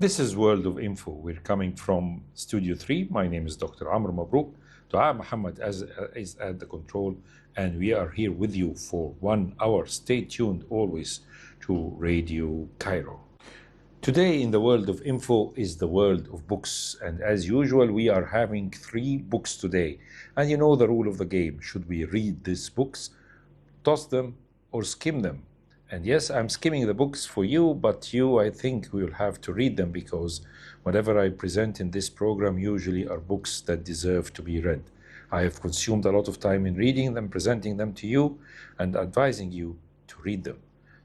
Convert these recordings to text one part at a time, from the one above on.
This is World of Info. We're coming from Studio 3. My name is Dr. Amr MABROuk. Dua Muhammad is at the control, and we are here with you for 1 hour. Stay tuned always to Radio Cairo. Today in the World of Info is the world of books, and as usual we are having 3 books today. And you know the rule of the game. Should we read these books, toss them, or skim them? And yes, I'm skimming the books for you, but you, I think, will have to read them, because whatever I present in this program usually are books that deserve to be read. I have consumed a lot of time in reading them, presenting them to you, and advising you to read them.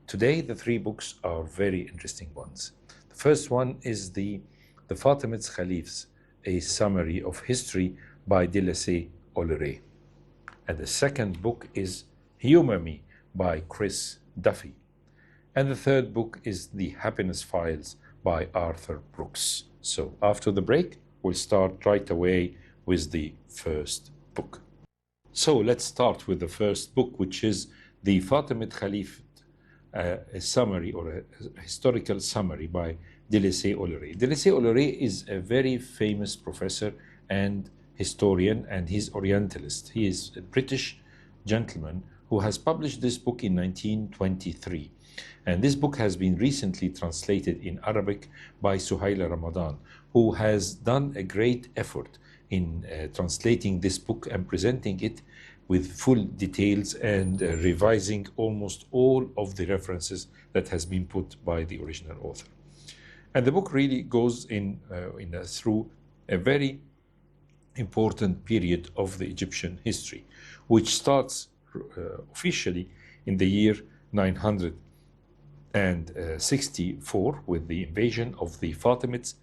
Today, the 3 books are very interesting ones. The first one is the Fatimids Caliphs, a summary of history by Olere. And the second book is Humor Me by Chris Duffy. And the third book is The Happiness Files by Arthur Brooks. So after the break, we'll start right away with the first book. So let's start with the first book, which is The Fatimid Caliphate, a summary or a historical summary by Olere. Olere is a very famous professor and historian, and he's Orientalist. He is a British gentleman who has published this book in 1923. And this book has been recently translated in Arabic by Suhaila Ramadan, who has done a great effort in translating this book and presenting it with full details and revising almost all of the references that has been put by the original author. And the book really goes through a very important period of the Egyptian history, which starts officially in the year 964 with the invasion of the Fatimids,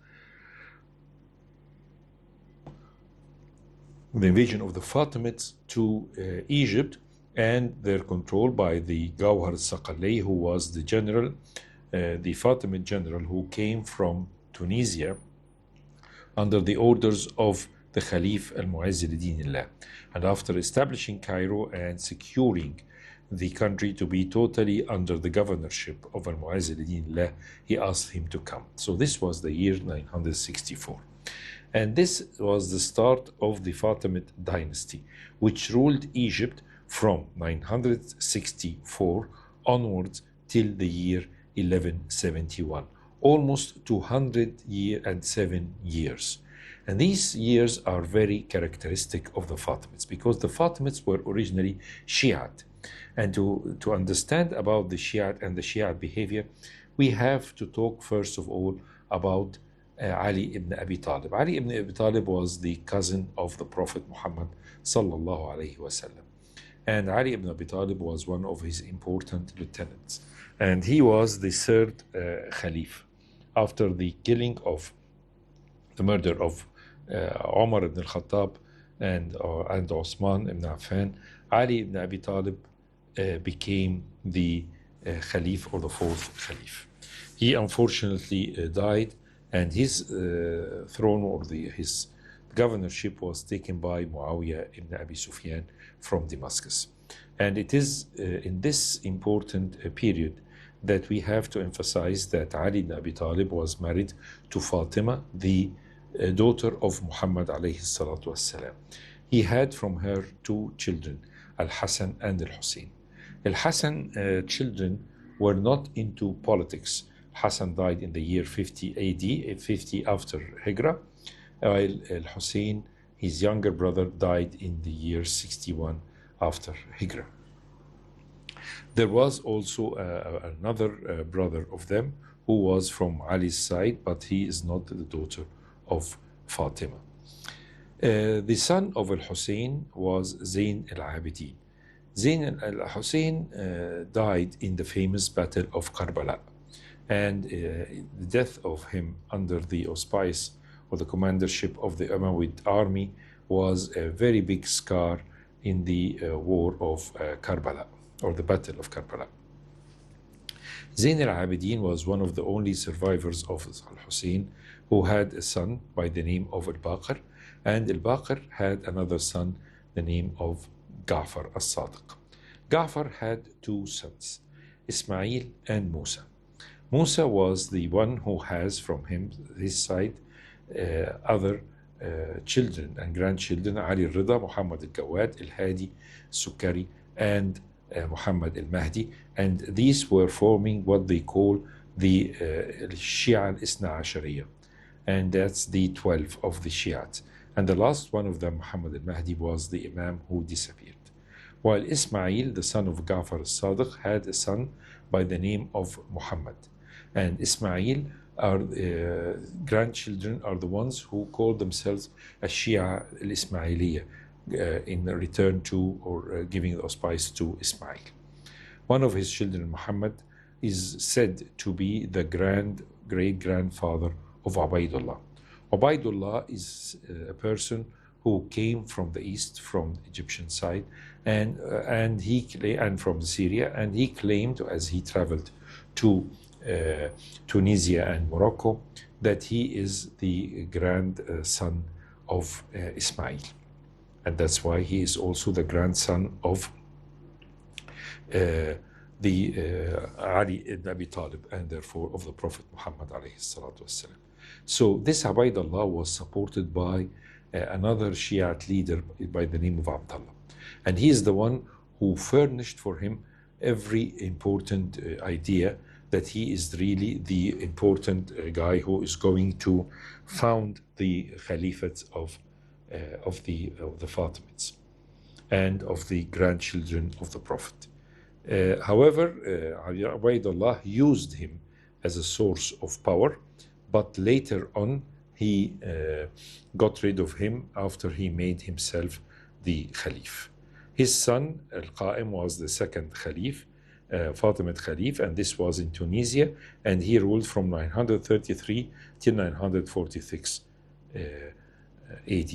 to Egypt, and they're controlled by the Gawhar al-Saqali, who was the general, the Fatimid general who came from Tunisia under the orders of the Khalif al-Mu'izz al-Dinillah. And after establishing Cairo and securing the country to be totally under the governorship of al-Mu'izz al-Dinillah, he asked him to come. So this was the year 964. And this was the start of the Fatimid dynasty, which ruled Egypt from 964 onwards till the year 1171, almost 207 years. And these years are very characteristic of the Fatimids, because the Fatimids were originally Shiite. And to understand about the Shiite and the Shiite behavior, we have to talk first of all about Ali ibn Abi Talib. Ali ibn Abi Talib was the cousin of the Prophet Muhammad sallallahu alaihi wasallam. And Ali ibn Abi Talib was one of his important lieutenants. And he was the third Khalif after the killing of the murder of Umar ibn al-Khattab and Osman ibn Affan. Ali ibn Abi Talib became the Khalif, or the 4th Khalif. He unfortunately died, and his throne, or his governorship, was taken by Muawiyah ibn Abi Sufyan from Damascus. And it is in this important period that we have to emphasize that Ali ibn Abi Talib was married to Fatima, the daughter of Muhammad alayhi salatu wassalam. He had from her 2 children, Al-Hassan and Al-Hussein. Al-Hassan children were not into politics. Hassan died in the year 50 AD, 50 after Hijrah, while Al-Hussein, his younger brother, died in the year 61 after Hijrah. There was also another brother of them who was from Ali's side, but he is not the daughter of Fatima. The son of Al-Hussein was Zayn al-Abidin. Zayn al-Hussein died in the famous Battle of Karbala. And the death of him under the auspice or the commandership of the Umayyad army was a very big scar in the war of Karbala, or the Battle of Karbala. Zayn al-Abidin was one of the only survivors of Al-Hussein who had a son by the name of Al-Baqir, and Al-Baqir had another son, the name of Ja'far al-Sadiq. Ja'far had 2 sons, Ismail and Musa. Musa was the one who has from his side other children and grandchildren, Ali al-Rida, Muhammad al-Jawad, al-Hadi, Sukari, and Muhammad al-Mahdi. And these were forming what they call the Shia al-Isna Ashariya. And that's the 12 of the Shiites. And the last one of them, Muhammad al-Mahdi, was the Imam who disappeared. While Ismail, the son of Ja'far al-Sadiq, had a son by the name of Muhammad. And Ismail, our grandchildren, are the ones who call themselves a Shia al-Ismailiyya in return to or giving the auspice to Ismail. One of his children, Muhammad, is said to be the great-grandfather of Ubaidullah. Ubaidullah is a person who came from the east, from the Egyptian side, and from Syria, and he claimed, as he traveled to Tunisia and Morocco, that he is the grandson of Ismail, and that's why he is also the grandson of Ali ibn Abi Talib, and therefore of the Prophet Muhammad alayhi salatu wasalam. So this Ubaidullah was supported by another Shiite leader by the name of Abdullah, and he is the one who furnished for him every important idea that he is really the important guy who is going to found the Khalifates of the Fatimids and of the grandchildren of the Prophet. However, Ubaidullah used him as a source of power, but later on he got rid of him after he made himself the Khalif. His son Al-Qa'im was the second Khalif, Fatimid Khalif, and this was in Tunisia, and he ruled from 933 till 946 AD.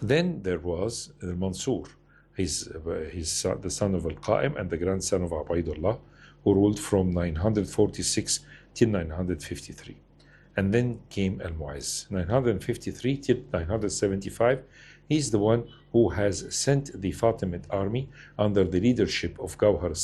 Then there was Mansur, the son of Al-Qa'im and the grandson of Ubaidullah, who ruled from 946 till 953. And then came Al-Mu'izz, 953 till 975. He's the one who has sent the Fatimid army under the leadership of Jawhar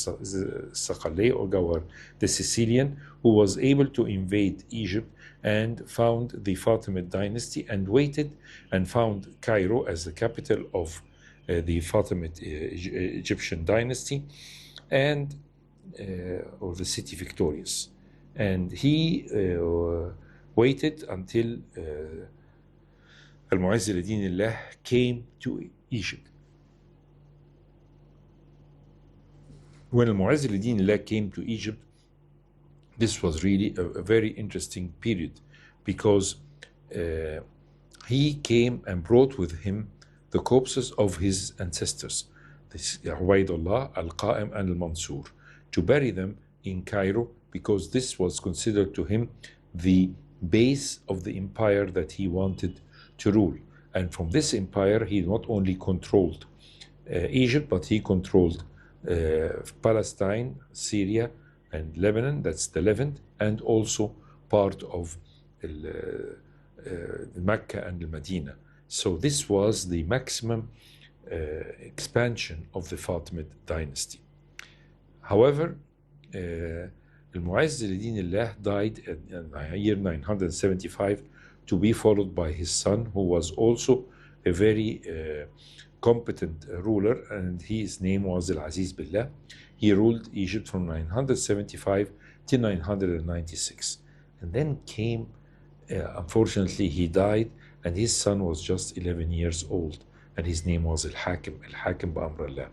Saqaleh, or Jawhar the Sicilian, who was able to invade Egypt and found the Fatimid dynasty and waited and found Cairo as the capital of the Fatimid Egyptian dynasty, and or the city victorious. And he waited until Al-Mu'izz al-Din came to Egypt. When Al-Mu'izz al-Din came to Egypt, this was really a very interesting period, because he came and brought with him the corpses of his ancestors, Ubaidullah, Al-Qa'im, and Al-Mansur, to bury them in Cairo, because this was considered to him the base of the empire that he wanted to rule. And from this empire, he not only controlled Egypt, but he controlled Palestine, Syria, and Lebanon, that's the Levant, and also part of Mecca and Medina. So this was the maximum expansion of the Fatimid dynasty. However, Al-Mu'izz al-Din died in the year 975, to be followed by his son, who was also a very competent ruler, and his name was Al-Aziz Billah. He ruled Egypt from 975 till 996. And then came, unfortunately, he died, and his son was just 11 years old, and his name was Al-Hakim Amr.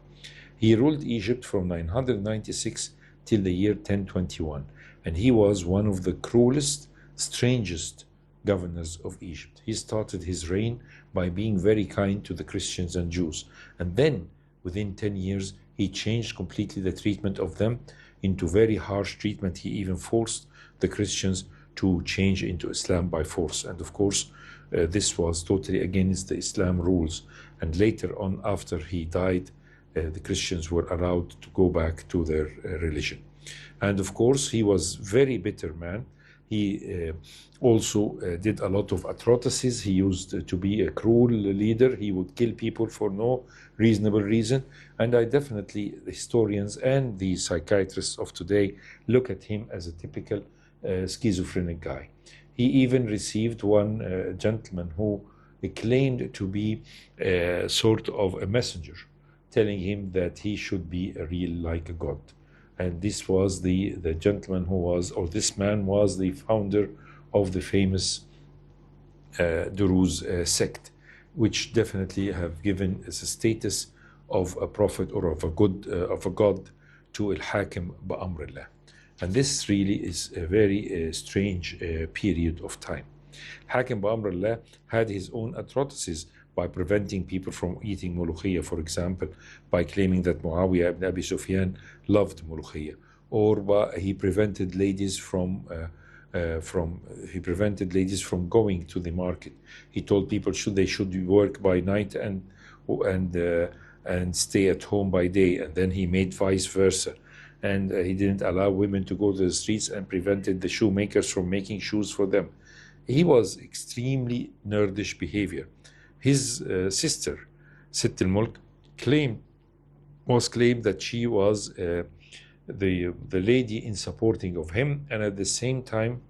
He ruled Egypt from 996 till the year 1021, and he was one of the cruelest, strangest governors of Egypt. He started his reign by being very kind to the Christians and Jews, and then within 10 years he changed completely the treatment of them into very harsh treatment. He even forced the Christians to change into Islam by force, and of course this was totally against the Islam rules. And later on, after he died, the Christians were allowed to go back to their religion. And of course, he was very bitter man. He also did a lot of atrocities. He used to be a cruel leader. He would kill people for no reasonable reason. And I definitely, the historians and the psychiatrists of today look at him as a typical schizophrenic guy. He even received one gentleman who claimed to be sort of a messenger, telling him that he should be real like a god. And this was the gentleman who was, or this man was the founder of the famous Druze sect, which definitely have given as a status of a prophet or of a god to Al-Hakim Ba'amrillah. And this really is a very strange period of time. Hakim Ba'amrillah had his own atrocities by preventing people from eating mulukhiyah, for example, by claiming that Muawiyah ibn Abi Sufyan loved mulukhiyah, or he prevented ladies from going to the market. He told people they should work by night and stay at home by day, and then he made vice versa. And he didn't allow women to go to the streets and prevented the shoemakers from making shoes for them. He was extremely nerdish behavior. His sister, Sitt al-Mulk, was claimed that she was the lady in supporting of him, and at the same time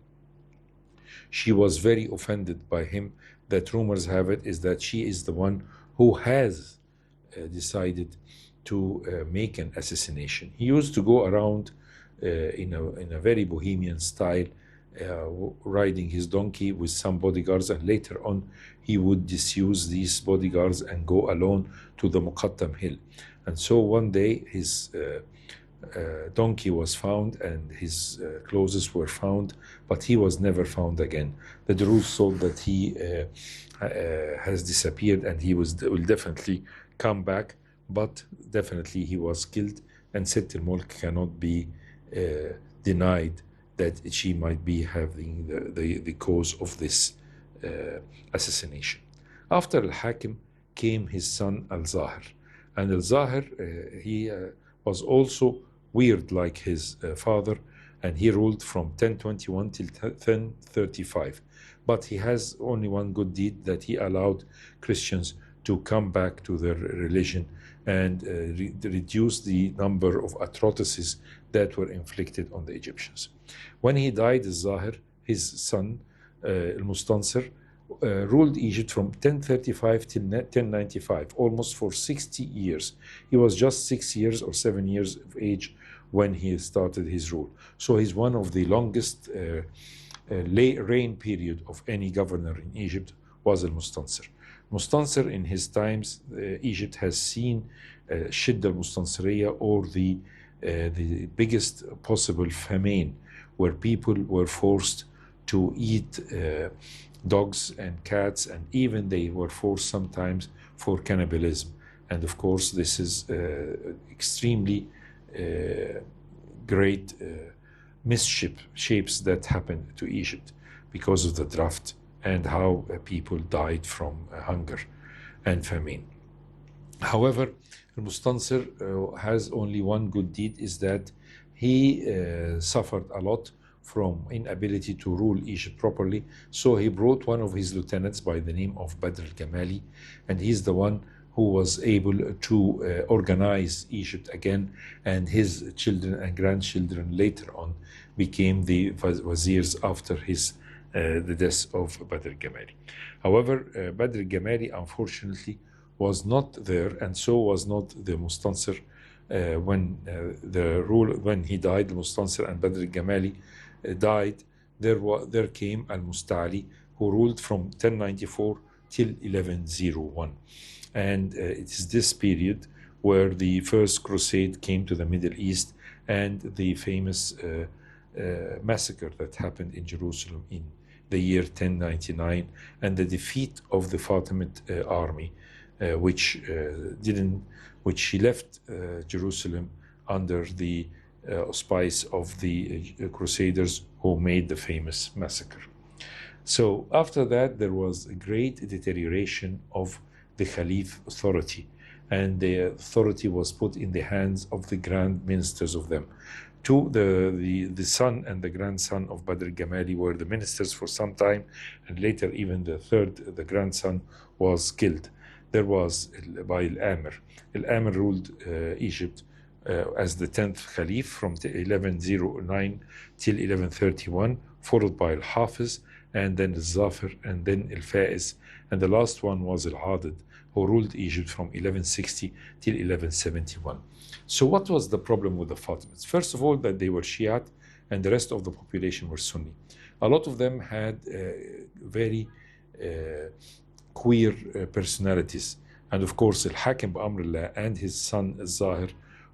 she was very offended by him. That rumors have it is that she is the one who has decided to make an assassination. He used to go around in a very bohemian style, riding his donkey with some bodyguards, and later on he would disuse these bodyguards and go alone to the Muqattam hill. And so one day his donkey was found and his clothes were found, but he was never found again. The Druze thought that he has disappeared and he will definitely come back, but definitely he was killed, and Sitt al-Mulk cannot be denied that she might be having the cause of this assassination. After Al-Hakim came his son Al-Zahir, and Al-Zahir he was also weird like his father, and he ruled from 1021 till 1035. But he has only one good deed, that he allowed Christians to come back to their religion and reduce the number of atrocities that were inflicted on the Egyptians. When he died, Zahir, his son, Al-Mustansir, ruled Egypt from 1035 till 1095, almost for 60 years. He was just 6 years or 7 years of age when he started his rule. So he's one of the longest reign period of any governor in Egypt was Al-Mustansir. Mustansir, in his times, Egypt has seen Shidda al-Mustansiriyya, or the biggest possible famine, where people were forced to eat dogs and cats, and even they were forced sometimes for cannibalism. And of course, this is extremely great misshapes that happened to Egypt because of the drought and how people died from hunger and famine. However, Mustansir has only one good deed, is that he suffered a lot from inability to rule Egypt properly. So he brought one of his lieutenants by the name of Badr al-Gamali, and he's the one who was able to organize Egypt again, and his children and grandchildren later on became the wazirs after the death of Badr al-Gamali. However, Badr al-Gamali unfortunately was not there, and so was not the Mustansir when he died. Mustansir and Badr al-Gamali died. There came Al-Musta'li, who ruled from 1094 till 1101. And it is this period where the first crusade came to the Middle East, and the famous massacre that happened in Jerusalem in the year 1099, and the defeat of the Fatimid army, which she left Jerusalem under the auspice of the Crusaders, who made the famous massacre. So after that, there was a great deterioration of the Khalif authority, and the authority was put in the hands of the grand ministers of them. The son and the grandson of Badr al-Gamali were the ministers for some time, and later even the grandson was killed. There was by Al-Amr. Al-Amr ruled Egypt as the 10th Caliph from 1109 till 1131, followed by Al-Hafiz, and then Al-Zafir, and then Al-Faiz, and the last one was Al-Adid, who ruled Egypt from 1160 till 1171. So what was the problem with the Fatimids? First of all, that they were Shiite and the rest of the population were Sunni. A lot of them had very queer personalities. And of course, Al-Hakim Amr and his son Al-Zahir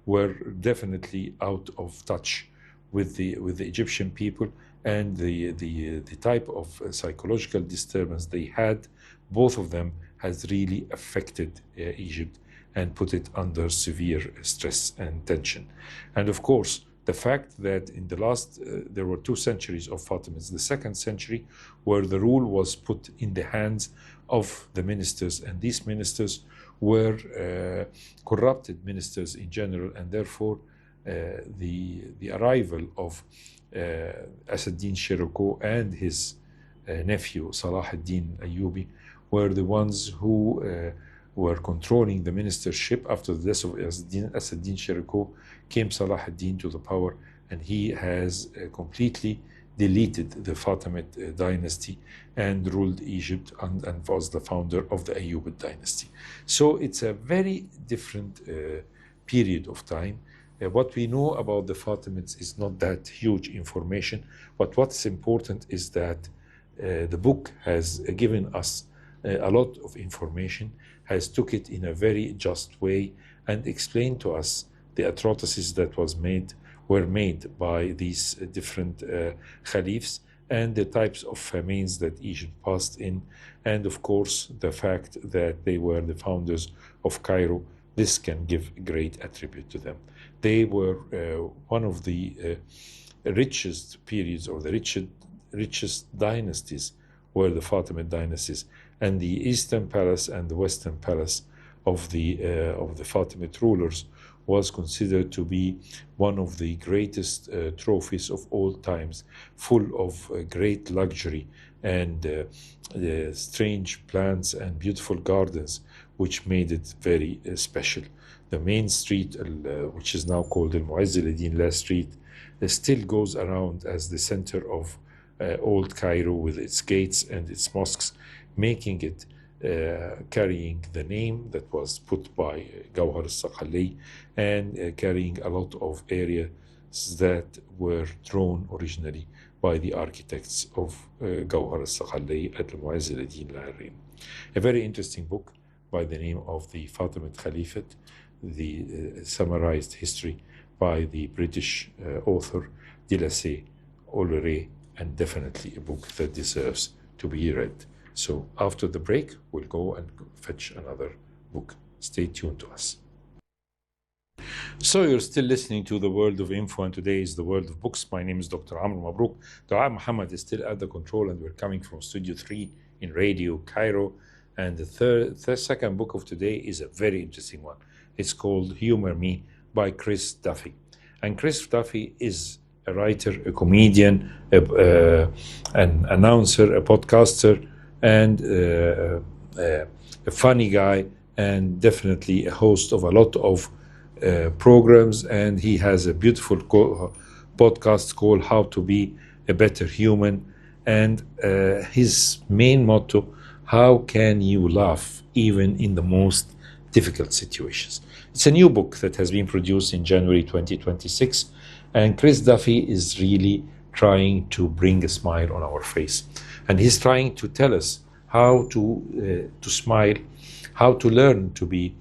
were definitely out of touch with the Egyptian people, and the type of psychological disturbance they had, both of them has really affected Egypt and put it under severe stress and tension. And of course, the fact that in the last, there were 2 centuries of Fatimids, the 2nd century, where the rule was put in the hands of the ministers, and these ministers were corrupted ministers in general, and therefore the arrival of As-ad-Din Shirkuh and his nephew Salah ad-Din Ayyubi were the ones who were controlling the ministership. After the death of As-ad-Din Shirkuh came Salah ad-Din to the power, and he has completely deleted the Fatimid dynasty and ruled Egypt and was the founder of the Ayyubid dynasty. So it's a very different period of time. What we know about the Fatimids is not that huge information, but what's important is that the book has given us a lot of information, has took it in a very just way, and explained to us the atrocities that were made by these different caliphs, and the types of famines that Egypt passed in, and of course the fact that they were the founders of Cairo. This can give great attribute to them. They were one of the richest periods, or the richest dynasties were the Fatimid dynasties, and the Eastern Palace and the Western Palace of the Fatimid rulers was considered to be one of the greatest trophies of all times, full of great luxury and strange plants and beautiful gardens, which made it very special. The main street, which is now called Al-Mu'izz al-Din Street, still goes around as the center of old Cairo with its gates and its mosques, making it carrying the name that was put by Gawhar al-Saqali, and carrying a lot of areas that were drawn originally by the architects of Gawhar al-Saqali at Al-Mu'izz al-Din. A very interesting book by the name of the Fatimid Caliphate, the summarized history by the British author Delassay Olleray, and definitely a book that deserves to be read. So after the break, we'll go and fetch another book. Stay tuned to us. So you're still listening to the World of Info, and today is the World of Books. My name is Dr. Amr MABROUK. Dua Muhammad is still at the control, and we're coming from Studio 3 in Radio Cairo. And the second book of today is a very interesting one. It's called Humor Me by Chris Duffy. And Chris Duffy is a writer, a comedian, an announcer, a podcaster, and a funny guy, and definitely a host of a lot of programs. And he has a beautiful podcast called How to Be a Better Human. And his main motto, how can you laugh even in the most difficult situations? It's a new book that has been produced in January 2026. And Chris Duffy is really trying to bring a smile on our face. And he's trying to tell us how to smile, how to learn to be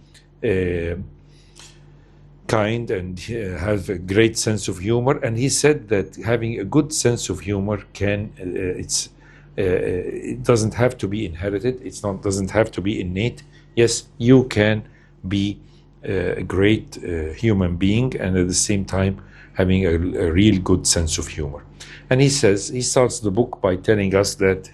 kind and have a great sense of humor. And he said that having a good sense of humor it doesn't have to be inherited. Doesn't have to be innate. Yes, you can be a great human being, and at the same time having a real good sense of humor. And he starts the book by telling us that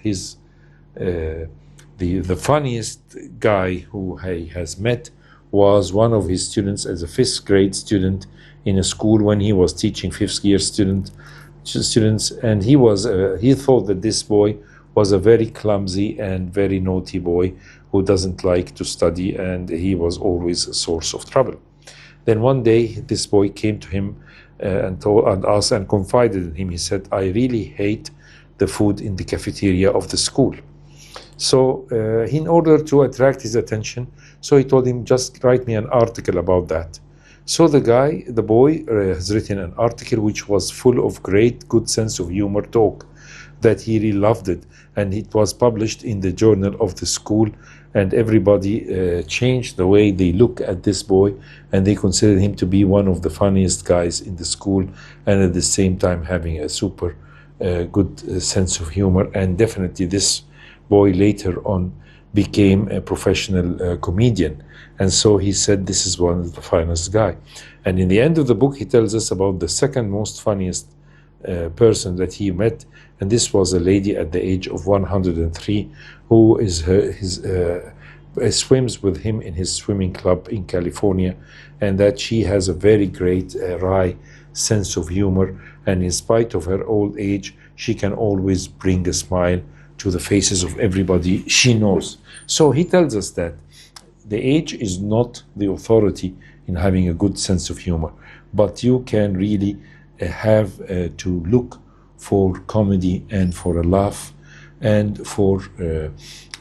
the funniest guy who he has met was one of his students as a 5th grade student in a school when he was teaching 5th year students, and he thought that this boy was a very clumsy and very naughty boy who doesn't like to study, and he was always a source of trouble. Then one day, this boy came to him and asked and confided in him. He said, I really hate the food in the cafeteria of the school. So in order to attract his attention, so he told him, just write me an article about that. So the boy has written an article which was full of great good sense of humor talk, that he really loved it, and it was published in the journal of the school, and everybody changed the way they look at this boy, and they considered him to be one of the funniest guys in the school, and at the same time having a super good sense of humor. And definitely this boy later on became a professional comedian, and so he said this is one of the finest guy. And in the end of the book, he tells us about the second most funniest person that he met, and this was a lady at the age of 103 who is swims with him in his swimming club in California, and that she has a very great wry sense of humor, and in spite of her old age, she can always bring a smile to the faces of everybody she knows. So he tells us that the age is not the authority in having a good sense of humor, but you can really have to look for comedy and for a laugh and for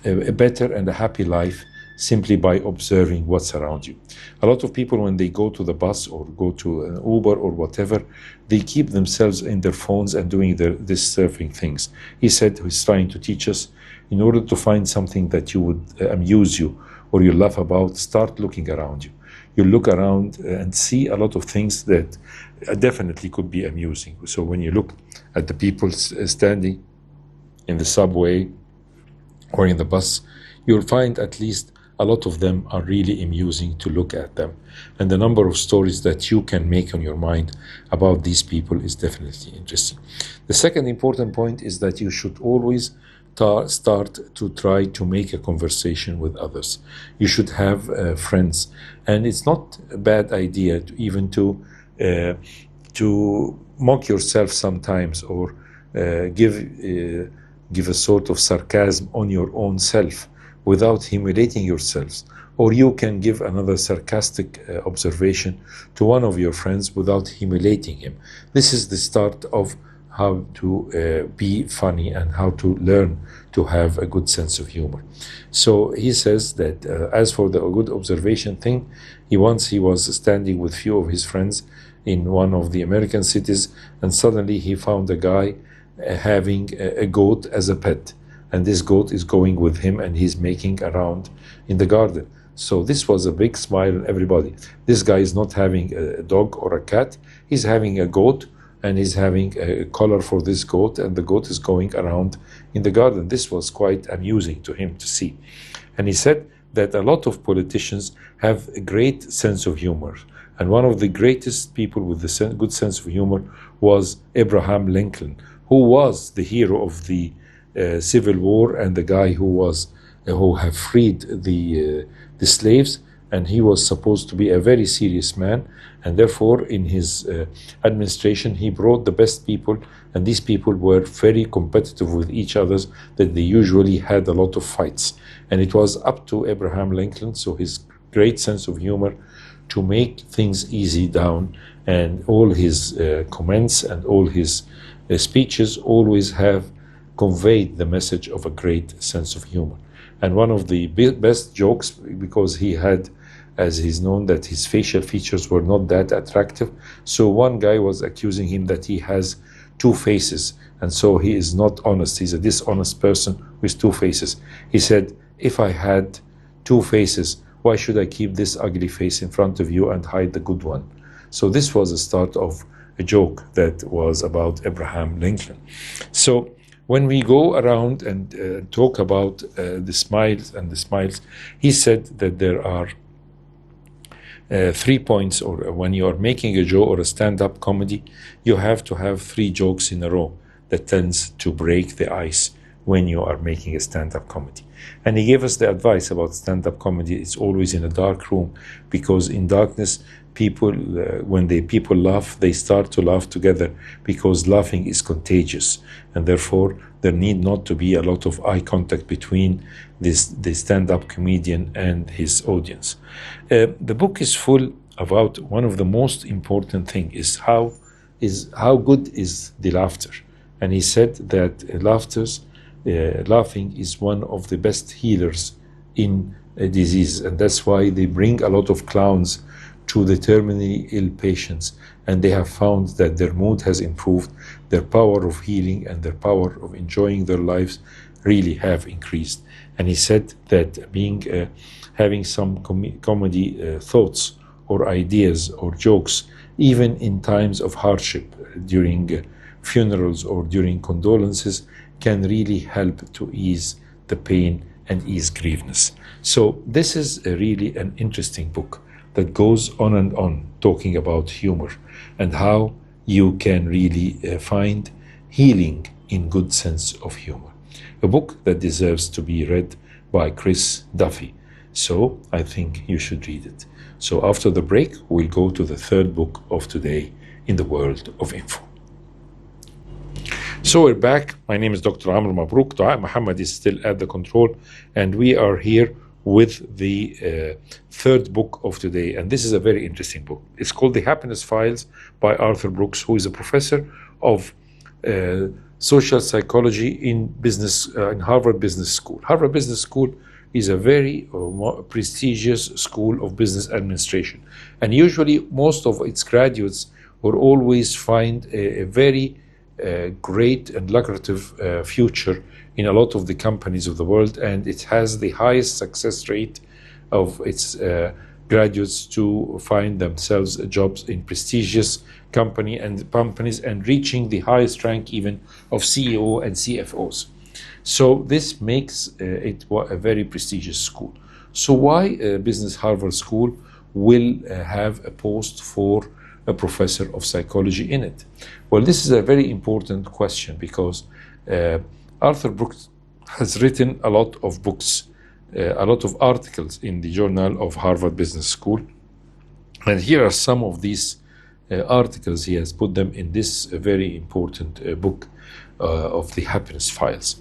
a better and a happy life simply by observing what's around you. A lot of people, when they go to the bus or go to an Uber or whatever, they keep themselves in their phones and doing this surfing things. He said he's trying to teach us, in order to find something that you would amuse you or you laugh about, start looking around you. You look around and see a lot of things that definitely could be amusing. So when you look at the people standing in the subway or in the bus, you'll find at least a lot of them are really amusing to look at them. And the number of stories that you can make on your mind about these people is definitely interesting. The second important point is that you should always start to try to make a conversation with others. You should have friends, and it's not a bad idea to even to mock yourself sometimes, or give a sort of sarcasm on your own self without humiliating yourselves. Or you can give another sarcastic observation to one of your friends without humiliating him. This is the start of how to be funny and how to learn to have a good sense of humor. So he says that as for the good observation thing, he was standing with few of his friends in one of the American cities, and suddenly he found a guy having a goat as a pet, and this goat is going with him and he's making around in the garden. So this was a big smile on everybody. This guy is not having a dog or a cat, he's having a goat, and he's having a collar for this goat, and the goat is going around in the garden. This was quite amusing to him to see. And he said that a lot of politicians have a great sense of humor, and one of the greatest people with the good sense of humor was Abraham Lincoln, who was the hero of the Civil War and the guy who have freed the slaves, and he was supposed to be a very serious man, and therefore in his administration he brought the best people, and these people were very competitive with each other, that they usually had a lot of fights, and it was up to Abraham Lincoln, so his great sense of humor, to make things easy down, and all his comments and all his speeches always have conveyed the message of a great sense of humor. And one of the best jokes, because he had, as he's known, that his facial features were not that attractive, so one guy was accusing him that he has two faces, and so he is not honest, he's a dishonest person with two faces. He said, if I had two faces, why should I keep this ugly face in front of you and hide the good one? So this was the start of a joke that was about Abraham Lincoln. So when we go around and talk about the smiles, he said that there are 3 points, or when you are making a joke or a stand-up comedy, you have to have 3 jokes in a row that tends to break the ice when you are making a stand-up comedy. And he gave us the advice about stand-up comedy. It's always in a dark room, because in darkness, people, when people laugh, they start to laugh together, because laughing is contagious, and therefore there need not to be a lot of eye contact between the stand-up comedian and his audience. The book is full about one of the most important thing is how good is the laughter. And he said that laughing is one of the best healers in a disease, and that's why they bring a lot of clowns to the terminally ill patients, and they have found that their mood has improved, their power of healing and their power of enjoying their lives really have increased. And he said that having some comedy thoughts or ideas or jokes, even in times of hardship, during funerals or during condolences, can really help to ease the pain and ease grieveness. So this is really an interesting book that goes on and on talking about humor and how you can really find healing in good sense of humor. A book that deserves to be read by Chris Duffy. So I think you should read it. So after the break, we'll go to the third book of today in the world of info. So we're back. My name is Dr. Amr MABROUK. Dua Muhammad is still at the control, and we are here with the third book of today. And this is a very interesting book. It's called The Happiness Files by Arthur Brooks, who is a professor of social psychology in Harvard Business School. Harvard Business School is a very prestigious school of business administration. And usually most of its graduates will always find a very great and lucrative future in a lot of the companies of the world, and it has the highest success rate of its graduates to find themselves jobs in prestigious companies and reaching the highest rank even of CEO and CFOs. So this makes it a very prestigious school. So why Business Harvard School will have a post for a professor of psychology in it? Well, this is a very important question because Arthur Brooks has written a lot of books, a lot of articles in the Journal of Harvard Business School. And here are some of these articles. He has put them in this very important book of the Happiness Files.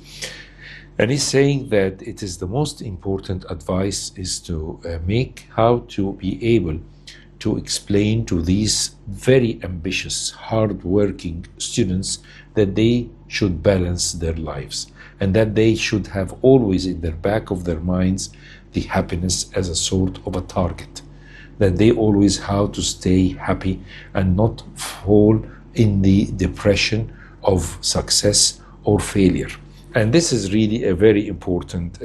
And he's saying that it is the most important advice is to make how to be able to explain to these very ambitious, hard-working students that they should balance their lives and that they should have always in the back of their minds the happiness as a sort of a target, that they always how to stay happy and not fall in the depression of success or failure. And this is really a very important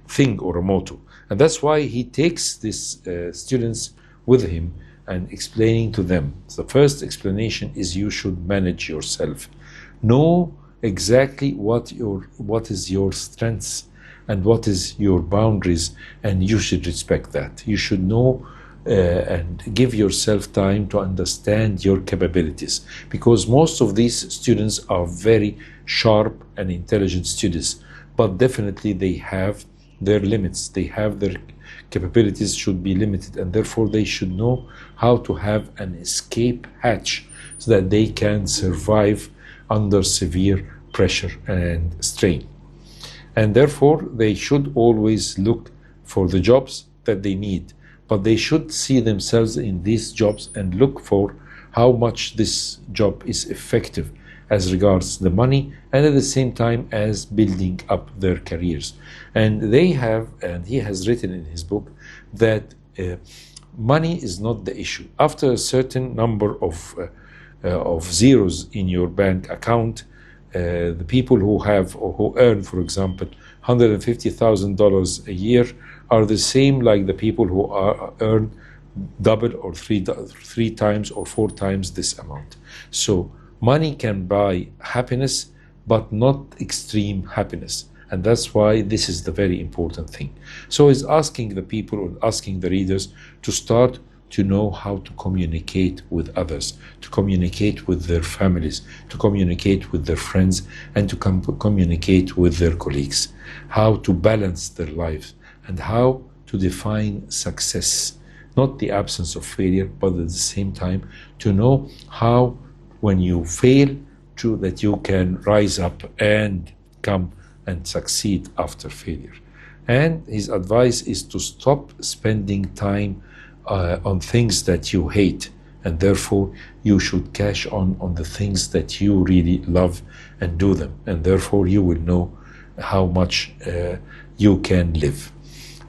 thing or a motto. And that's why he takes these students with him and explaining to them. The first explanation is you should manage yourself. Know exactly what is your strengths and what is your boundaries, and you should respect that. You should know and give yourself time to understand your capabilities, because most of these students are very sharp and intelligent students, but definitely they have their limits. They have their capabilities should be limited, and therefore they should know how to have an escape hatch so that they can survive under severe pressure and strain. And therefore they should always look for the jobs that they need, but they should see themselves in these jobs and look for how much this job is effective as regards the money and at the same time as building up their careers. And they have, and he has written in his book that money is not the issue. After a certain number of zeros in your bank account, the people who have or who earn, for example, $150,000 a year are the same like the people who earn double or three times or four times this amount. So money can buy happiness, but not extreme happiness. And that's why this is the very important thing. So he's asking the people, or asking the readers to start to know how to communicate with others, to communicate with their families, to communicate with their friends, and to communicate with their colleagues, how to balance their lives, and how to define success, not the absence of failure, but at the same time to know how, when you fail, that you can rise up and come and succeed after failure. And his advice is to stop spending time on things that you hate, and therefore you should cash on the things that you really love and do them, and therefore you will know how much you can live.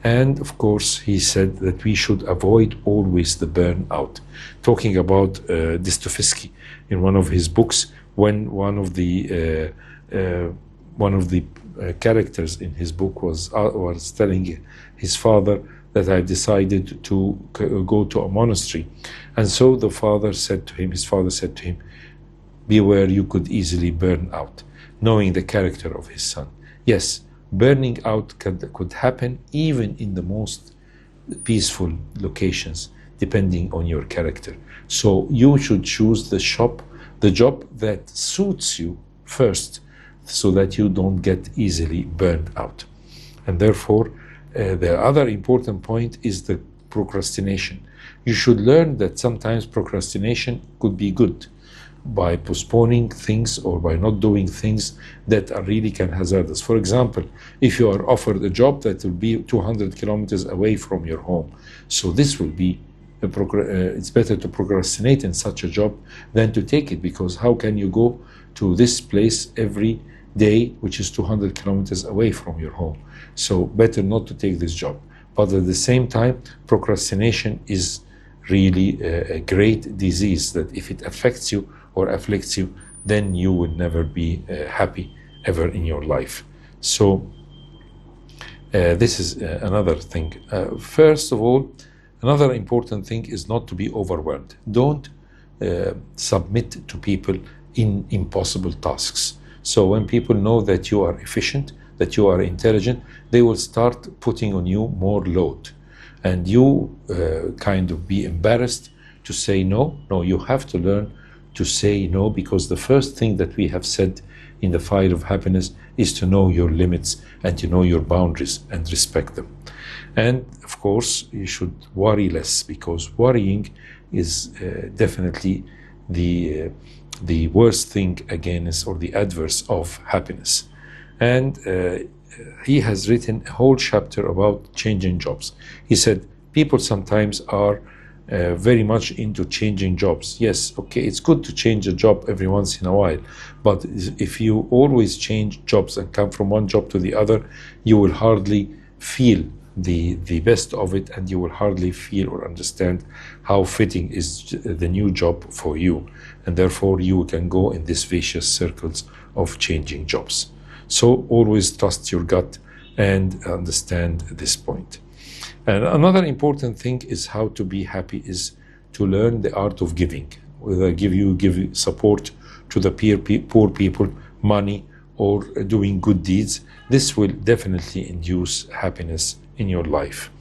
And of course, he said that we should avoid always the burnout. Talking about Dostoevsky in one of his books, when one of the characters in his book was telling his father that I decided to go to a monastery, and so his father said to him, beware, you could easily burn out, knowing the character of his son. Yes, burning out could happen even in the most peaceful locations, depending on your character. So you should choose the job that suits you first, so that you don't get easily burned out. And therefore, the other important point is the procrastination. You should learn that sometimes procrastination could be good, by postponing things or by not doing things that are really can hazardous. For example, if you are offered a job that will be 200 kilometers away from your home, so this will be it's better to procrastinate in such a job than to take it, because how can you go to this place every day which is 200 kilometers away from your home? So better not to take this job. But at the same time, procrastination is really a great disease that if it affects you or afflicts you, then you will never be happy ever in your life. So this is another thing. First of all, another important thing is not to be overwhelmed. Don't submit to people in impossible tasks. So when people know that you are efficient, that you are intelligent, they will start putting on you more load. And you kind of be embarrassed to say no. No, you have to learn to say no, because the first thing that we have said in the fight of happiness is to know your limits and to know your boundaries and respect them. And of course, you should worry less, because worrying is definitely the worst thing against, or the adverse of happiness. And he has written a whole chapter about changing jobs. He said people sometimes are very much into changing jobs. Yes, okay, it's good to change a job every once in a while, but if you always change jobs and come from one job to the other, you will hardly feel the best of it, and you will hardly feel or understand how fitting is the new job for you, and therefore you can go in these vicious circles of changing jobs. So always trust your gut and understand this point. And another important thing is how to be happy is to learn the art of giving, whether give support to the poor people, money, or doing good deeds. This will definitely induce happiness in your life.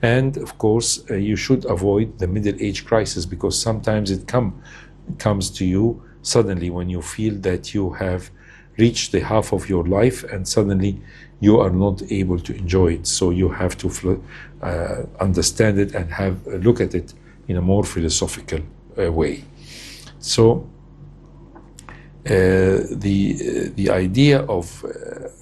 And of course, you should avoid the middle age crisis, because sometimes it comes to you suddenly when you feel that you have reached the half of your life and suddenly you are not able to enjoy it. So you have to understand it and have a look at it in a more philosophical way. So the idea of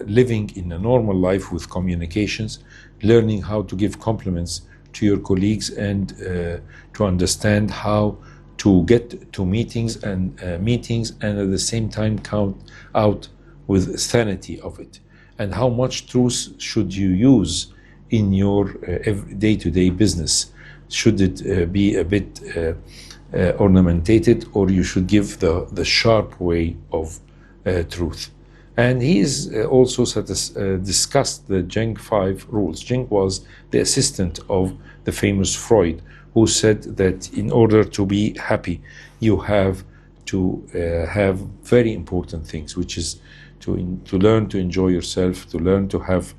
living in a normal life with communications, learning how to give compliments to your colleagues, and to understand how to get to meetings and at the same time count out with sanity of it, and how much truth should you use in your day-to-day business. Should it be a bit ornamentated, or you should give the sharp way of truth. And he is also discussed the Jung 5 rules. Jung was the assistant of the famous Freud, who said that in order to be happy, you have to have very important things, which is to learn to enjoy yourself, to learn to have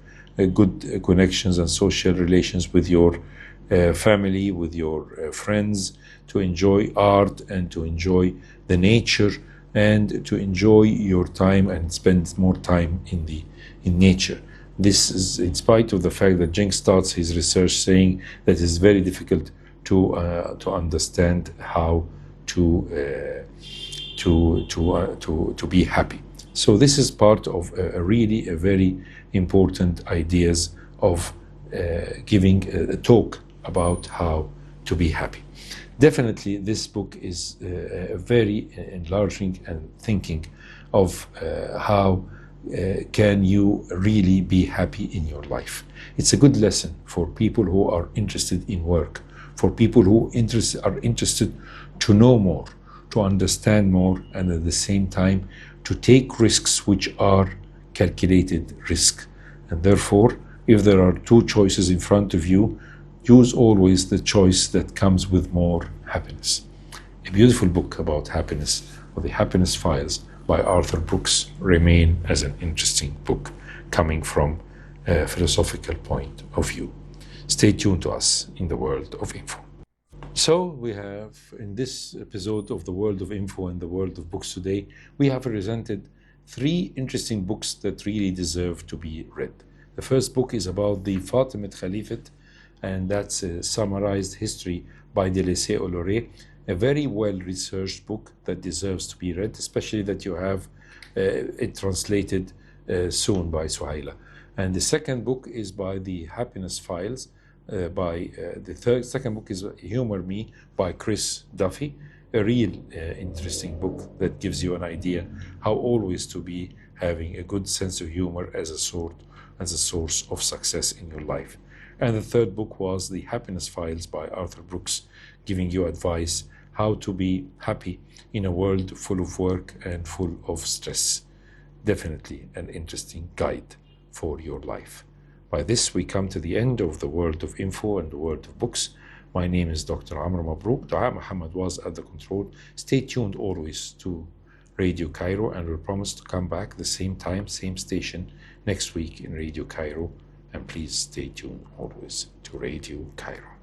good connections and social relations with your family, with your friends, to enjoy art and to enjoy the nature, and to enjoy your time and spend more time in nature. This is in spite of the fact that Jung starts his research saying that it's very difficult to understand how to be happy. So this is part of really a very important ideas of giving a talk about how to be happy. Definitely, this book is very enlarging and thinking of how can you really be happy in your life. It's a good lesson for people who are interested in work, for people who are interested to know more, to understand more, and at the same time to take risks which are calculated risk. And therefore, if there are two choices in front of you, use always the choice that comes with more happiness. A beautiful book about happiness, or The Happiness Files by Arthur Brooks, remain as an interesting book coming from a philosophical point of view. Stay tuned to us in the world of info. So we have, in this episode of the world of info and the world of books today, we have presented 3 interesting books that really deserve to be read. The first book is about the Fatimid Caliphate, and that's a summarized history by Delessé Honoré, a very well-researched book that deserves to be read, especially that you have it translated soon by Suhaila. And the second book is by the Happiness Files. Second book is Humor Me by Chris Duffy, a real interesting book that gives you an idea how always to be having a good sense of humor as a source of success in your life. And the third book was The Happiness Files by Arthur Brooks, giving you advice how to be happy in a world full of work and full of stress. Definitely an interesting guide for your life. By this, we come to the end of the world of info and the world of books. My name is Dr. Amr MABROUK. Dua Muhammad was at the control. Stay tuned always to Radio Cairo, and we'll promise to come back the same time, same station next week in Radio Cairo. And please stay tuned always to Radio Cairo.